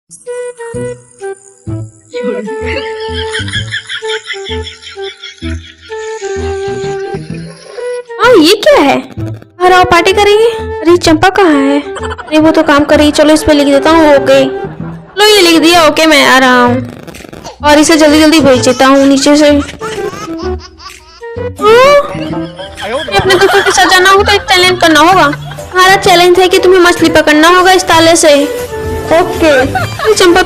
हाँ, ये क्या है? अरे आओ पार्टी करेंगे। अरे चंपा कहाँ है? अरे वो तो काम कर रही। चलो इस पे लिख देता हूँ ओके। लो ये लिख दिया ओके, मैं आ रहा हूँ और इसे जल्दी जल्दी भेज देता हूँ नीचे से। अपने दोस्तों के साथ जाना हो तो एक चैलेंज करना होगा। हमारा चैलेंज है कि तुम्हें मछली पकड़ना होगा इस ताले से। ओके चंपा